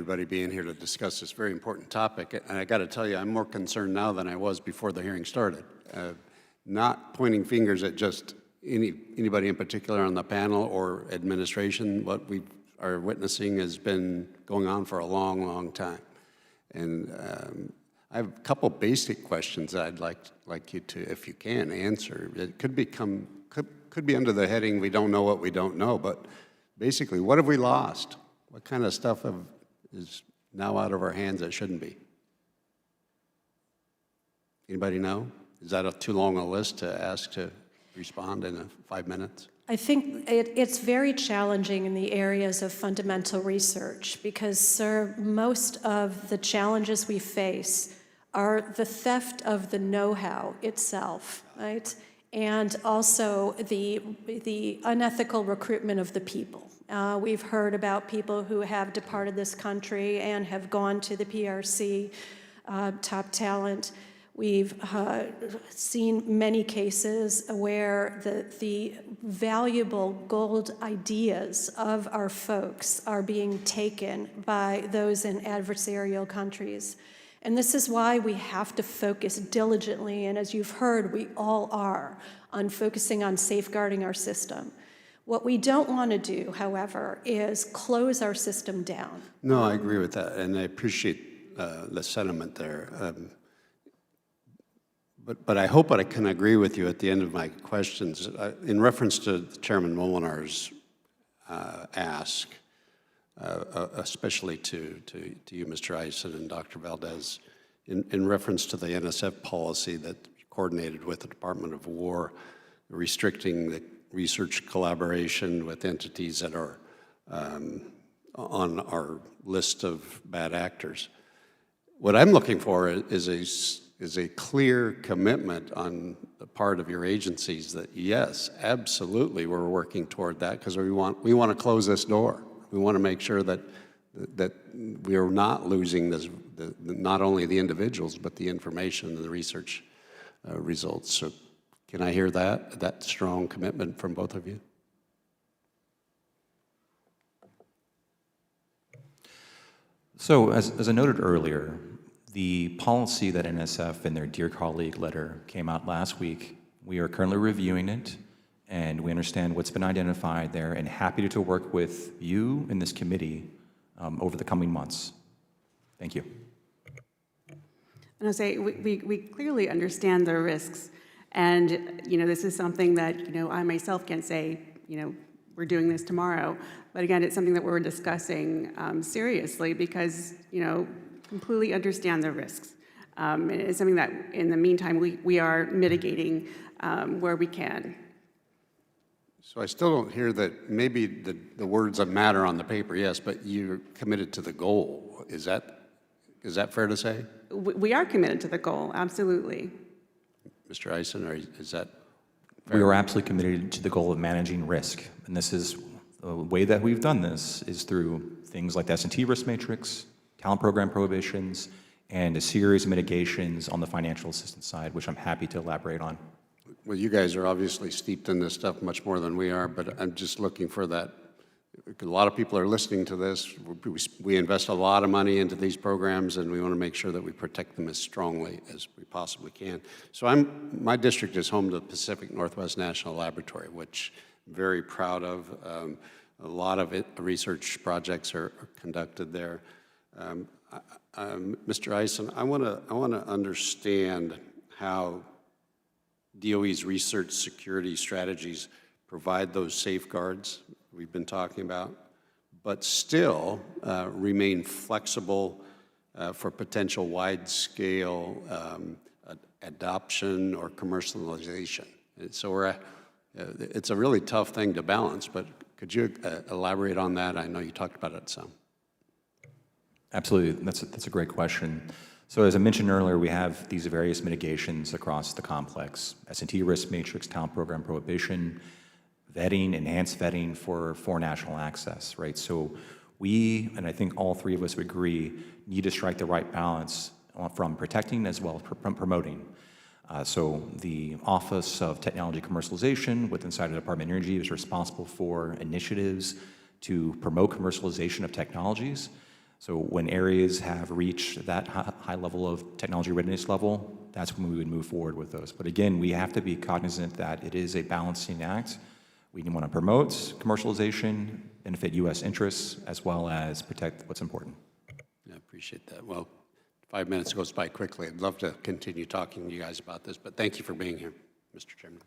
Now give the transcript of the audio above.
everybody being here to discuss this very important topic. And I got to tell you, I'm more concerned now than I was before the hearing started. Not pointing fingers at just anybody in particular on the panel or administration. What we are witnessing has been going on for a long, long time. And I have a couple basic questions that I'd like you to, if you can, answer. It could be under the heading, we don't know what we don't know, but basically, what have we lost? What kind of stuff is now out of our hands that shouldn't be? Anybody know? Is that too long a list to ask to respond in 5 minutes? I think it's very challenging in the areas of fundamental research because, sir, most of the challenges we face are the theft of the know-how itself, right? And also the unethical recruitment of the people. We've heard about people who have departed this country and have gone to the PRC, top talent. We've seen many cases where the valuable gold ideas of our folks are being taken by those in adversarial countries. And this is why we have to focus diligently, and as you've heard, we all are, on focusing on safeguarding our system. What we don't want to do, however, is close our system down. No, I agree with that, and I appreciate the sentiment there. But I hope I can agree with you at the end of my questions. In reference to Chairman Molinar's ask, especially to you, Mr. Eisen and Dr. Valdez, in reference to the NSF policy that coordinated with the Department of War, restricting the research collaboration with entities that are on our list of bad actors. What I'm looking for is a clear commitment on the part of your agencies that yes, absolutely, we're working toward that because we want to close this door. We want to make sure that we are not losing not only the individuals but the information and the research results. So, can I hear that strong commitment from both of you? So, as I noted earlier, the policy that NSF in their Dear Colleague letter came out last week, we are currently reviewing it, and we understand what's been identified there, and happy to work with you in this committee over the coming months. Thank you. And I'll say we clearly understand the risks, and this is something that I myself can't say we're doing this tomorrow, but again, it's something that we're discussing seriously because completely understand the risks. And it's something that in the meantime we are mitigating where we can. So I still don't hear that maybe the words that matter on the paper, yes, but you're committed to the goal. Is that fair to say? We are committed to the goal, absolutely. Mr. Eisen, or is that fair? We are absolutely committed to the goal of managing risk. And this is the way that we've done this is through things like the S&T risk matrix, talent program prohibitions, and a series of mitigations on the financial assistance side, which I'm happy to elaborate on. Well, you guys are obviously steeped in this stuff much more than we are, but I'm just looking for that. A lot of people are listening to this. We invest a lot of money into these programs, and we want to make sure that we protect them as strongly as we possibly can. So my district is home to the Pacific Northwest National Laboratory, which I'm very proud of. A lot of research projects are conducted there. Mr. Eisen, I want to understand how DOE's research security strategies provide those safeguards we've been talking about, but still remain flexible for potential wide-scale adoption or commercialization. So it's a really tough thing to balance, but could you elaborate on that? I know you talked about it some. Absolutely, that's a great question. So as I mentioned earlier, we have these various mitigations across the complex: S&T risk matrix, talent program prohibition, vetting, enhanced vetting for national access, right? So we, and I think all three of us would agree, need to strike the right balance from protecting as well as promoting. So the Office of Technology Commercialization within the Department of Energy is responsible for initiatives to promote commercialization of technologies. So when areas have reached that high level of technology readiness level, that's when we would move forward with those. But again, we have to be cognizant that it is a balancing act. We want to promote commercialization, benefit U.S. interests, as well as protect what's important. I appreciate that. Well, 5 minutes goes by quickly. I'd love to continue talking to you guys about this, but thank you for being here, Mr. Chairman.